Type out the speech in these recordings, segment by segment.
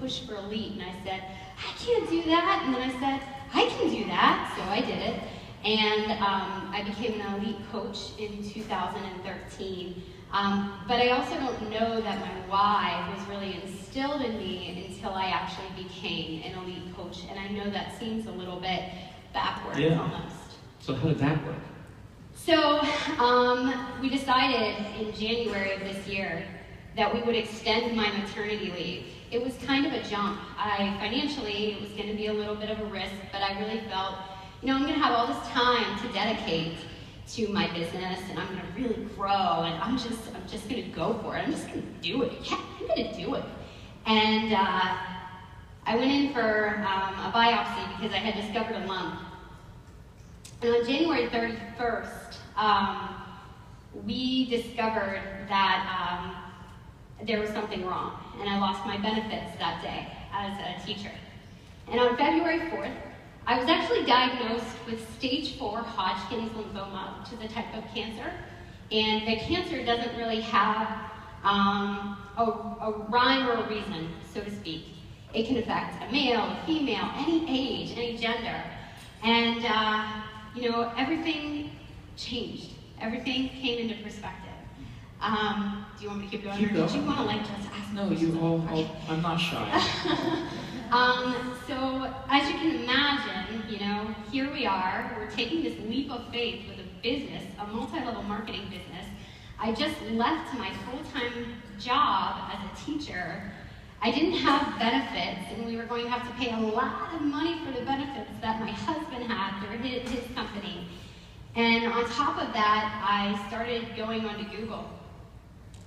push for elite. And I said, I can't do that. And then I said, I can do that. So I did it. And I became an elite coach in 2013. But I also don't know that my why was really instilled in me until I actually became an elite coach. And I know that seems a little bit backwards almost. So how did that work? So we decided in January of this year that we would extend my maternity leave. It was kind of a jump. Financially, it was going to be a little bit of a risk, but I really felt, I'm going to have all this time to dedicate to my business, and I'm going to really grow, and I'm just going to go for it. I'm just going to do it. Yeah, I'm going to do it. And I went in for a biopsy because I had discovered a lump. And on January 31st, we discovered that there was something wrong, and I lost my benefits that day as a teacher. And on February 4th, I was actually diagnosed with stage 4 Hodgkin's lymphoma, which is a type of cancer. And the cancer doesn't really have a rhyme or a reason, so to speak. It can affect a male, a female, any age, any gender. And, everything changed. Everything came into perspective. Do you want me to keep going? Keep going. Did you want to just ask No, me? I'm not shy. So as you can imagine, here we are. We're taking this leap of faith with a business, a multi-level marketing business. I just left my full-time job as a teacher. I didn't have benefits, and we were going to have to pay a lot of money for the benefits that my husband had through his company. And on top of that, I started going onto Google.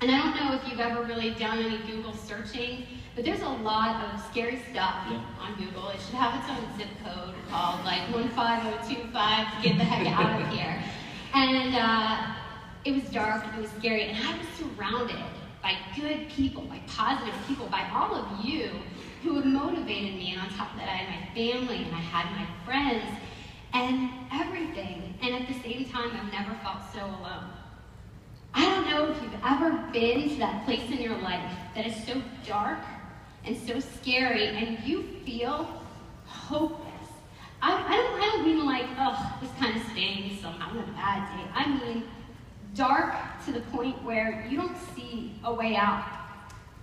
And I don't know if you've ever really done any Google searching, but there's a lot of scary stuff on Google. It should have its own zip code called 15025 to get the heck out of here. And it was dark, it was scary, and I was surrounded by good people, by positive people, by all of you who have motivated me. And on top of that, I had my family, and I had my friends, and everything. And at the same time, I've never felt so alone. I don't know if you've ever been to that place in your life that is so dark and so scary, and you feel hopeless. I don't mean this kind of stinks, so I'm having a bad day. I mean dark to the point where you don't see a way out.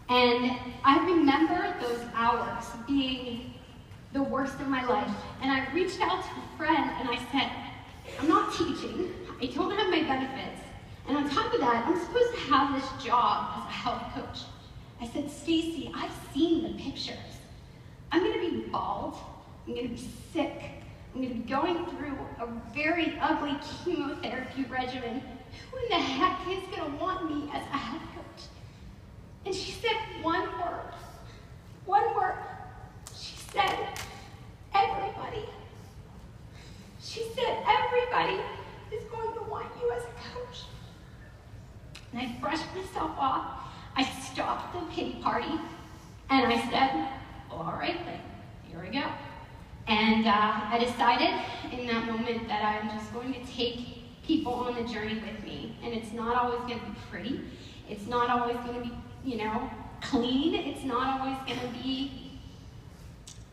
And I remember those hours being the worst of my life. And I reached out to a friend and I said, I'm not teaching, I don't have my benefits, and on top of that, I'm supposed to have this job as a health coach. I said, Stacy, I've seen the pictures. I'm going to be bald, I'm going to be sick, I'm going to be going through a very ugly chemotherapy regimen. Who in the heck is going to want me as a health coach? And she said one word. One word. She said, everybody. She said, everybody is going to want you as a coach. And I brushed myself off. I stopped the pity party, and I said, well, all right then, here we go. And I decided in that moment that I'm just going to take people on the journey with me. And it's not always going to be pretty. It's not always going to be, clean. It's not always going to be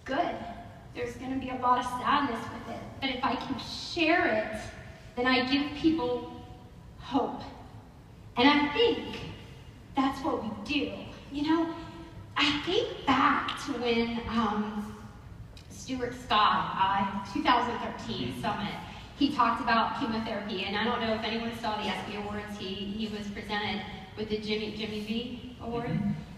good. There's going to be a lot of sadness with it. But if I can share it, then I give people hope. And I think that's what we do. I think back to when Stuart Scott, 2013 summit, he talked about chemotherapy, and I don't know if anyone saw the ESPY Awards. He was presented with the Jimmy V Award,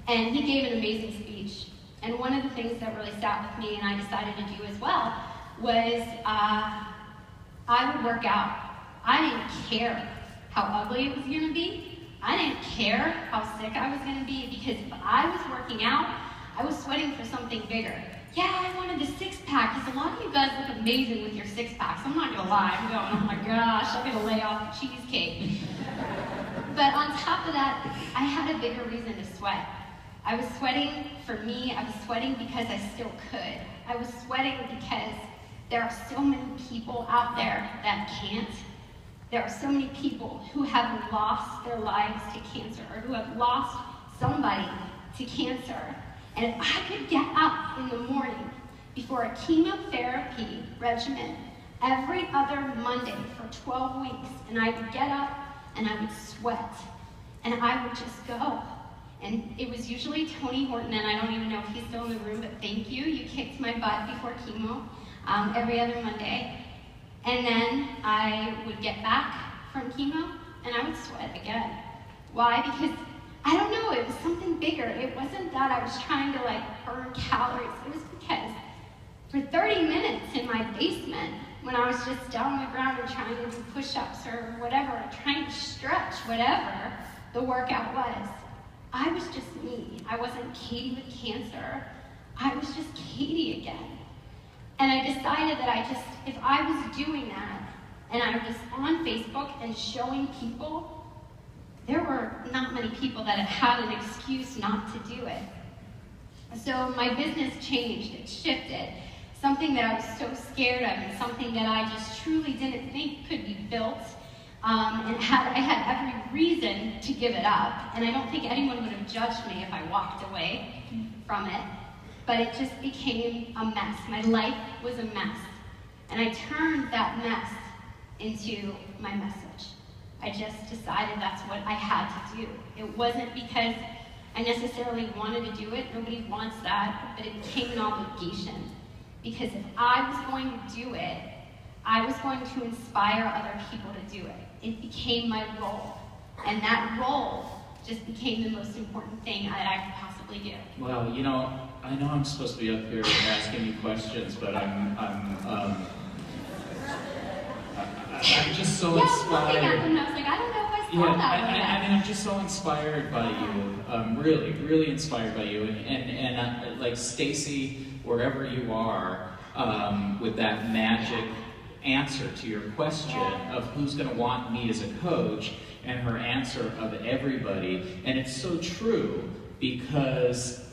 and he gave an amazing speech. And one of the things that really sat with me, and I decided to do as well, was I would work out. I didn't care how ugly it was going to be. I didn't care how sick I was going to be, because if I was working out, I was sweating for something bigger. Yeah, I wanted the six-pack, because a lot of you guys look amazing with your six-packs. I'm not going to lie. I'm going, oh my gosh, I'm going to lay off the cheesecake. But on top of that, I had a bigger reason to sweat. I was sweating for me. I was sweating because I still could. I was sweating because there are so many people out there that can't. There are so many people who have lost their lives to cancer, or who have lost somebody to cancer. And if I could get up in the morning before a chemotherapy regimen every other Monday for 12 weeks, and I would get up and I would sweat, and I would just go. And it was usually Tony Horton, and I don't even know if he's still in the room, but thank you. You kicked my butt before chemo every other Monday. And then I would get back from chemo, and I would sweat again. Why? Because, I don't know, it was something bigger. It wasn't that I was trying to burn calories. It was because for 30 minutes in my basement, when I was just down on the ground and trying to do push-ups or whatever, trying to stretch, whatever the workout was, I was just me. I wasn't Katy with cancer. I was just Katy again. And I decided that if I was doing that, and I was on Facebook and showing people, there were not many people that had an excuse not to do it. So my business changed, it shifted. Something that I was so scared of, and something that I just truly didn't think could be built, and I had every reason to give it up, and I don't think anyone would have judged me if I walked away from it, but it just became a mess. My life was a mess, and I turned that mess into my message. I just decided that's what I had to do. It wasn't because I necessarily wanted to do it. Nobody wants that, but it became an obligation. Because if I was going to do it, I was going to inspire other people to do it. It became my role. And that role just became the most important thing that I could possibly do. Well, you know, I know I'm supposed to be up here asking you questions, but I'm just so inspired. Looking at them, I was like, I don't know if I saw that. I mean, I'm just so inspired by you. Really, really inspired by you. And like Stacy, wherever you are, with that magic answer to your question of who's going to want me as a coach, and her answer of everybody. And it's so true, because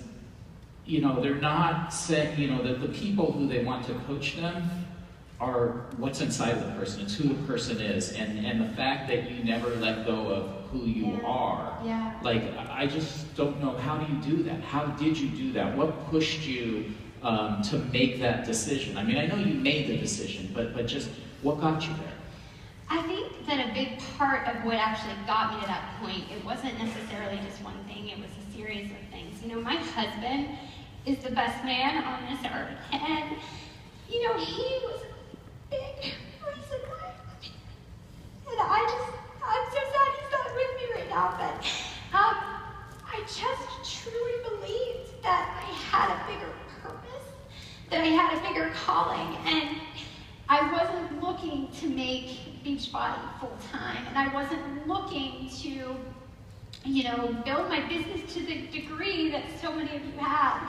they're not saying that the people who they want to coach them are what's inside of the person. It's who the person is, and the fact that you never let go of who you are. Like, I just don't know, how do you do that? How did you do that? What pushed you to make that decision? I mean, I know you made the decision, but just what got you there? I think that a big part of what actually got me to that point, it wasn't necessarily just one thing, it was a series of things. My husband is the best man on this earth, and he was a big reason why. And I'm so sad he's not with me right now, but I just truly believed that I had a bigger purpose, that I had a bigger calling, and I wasn't looking to make Beachbody full-time, and I wasn't looking to, build my business to the degree that so many of you have.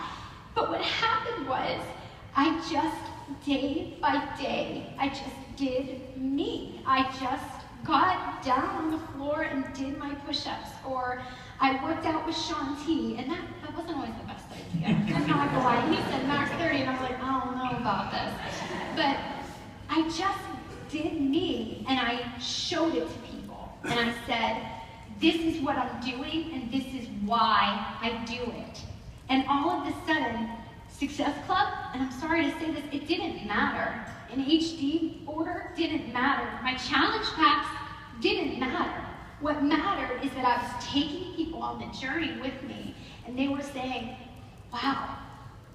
But what happened was, I just, day by day, I just did me. I just got down on the floor and did my push-ups, or I worked out with Sean T, and that wasn't always the best idea. I'm not gonna lie. He said max 30, and I was like, I don't know about this. But I just did me, and I showed it to people. And I said, this is what I'm doing, and this is why I do it. And all of a sudden, Success Club, and I'm sorry to say this, it didn't matter. An HD order didn't matter. My challenge packs didn't matter. What mattered is that I was taking people on the journey with me, and they were saying, wow,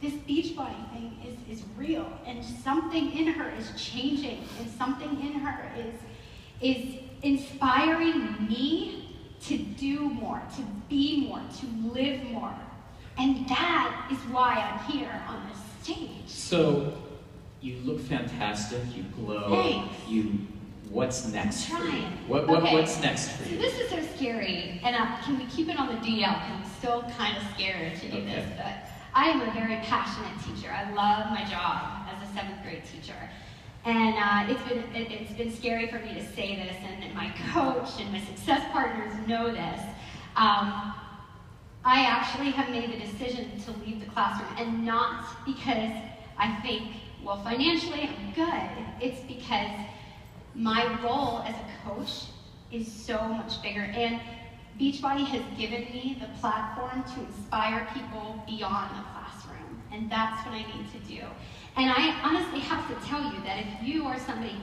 this Beachbody thing is real, and something in her is changing, and something in her is inspiring me to do more, to be more, to live more. And that is why I'm here on this stage. So, you look fantastic, you glow. Thanks. What's next for you? Okay. What's next for you? So this is so scary, and can we keep it on the DL? Because I'm still kind of scared to do this, but I am a very passionate teacher. I love my job as a 7th grade teacher. And it's been scary for me to say this, and my coach and my success partners know this. I actually have made the decision to leave the classroom, and not because I think, well, financially I'm good. It's because my role as a coach is so much bigger. And Beachbody has given me the platform to inspire people beyond the classroom, and that's what I need to do. And I honestly have to tell you that if you are somebody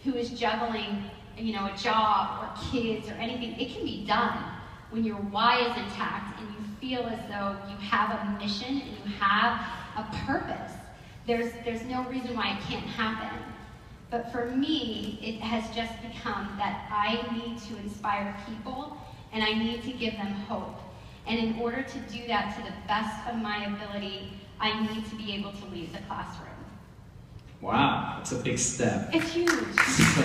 who is juggling, you know, a job or kids or anything, it can be done when your why is intact and you feel as though you have a mission and you have a purpose. There's no reason why it can't happen. But for me, it has just become that I need to inspire people and I need to give them hope. And in order to do that to the best of my ability, I need to be able to leave the classroom. Wow, that's a big step. It's huge. So,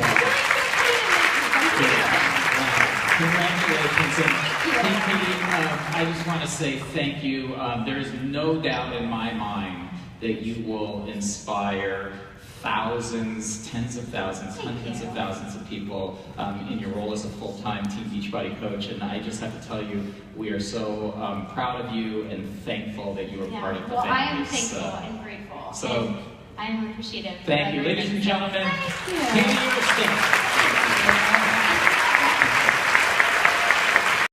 congratulations. And Katy, I just want to say thank you. There is no doubt in my mind that you will inspire thousands, tens of thousands, hundreds of thousands of people in your role as a full-time Team Beachbody coach. And I just have to tell you, we are so proud of you and thankful that you were part of the family. Well, I am thankful and grateful. So, I am appreciative. Thank you. Ladies and gentlemen, Thank you. Katy Ursta.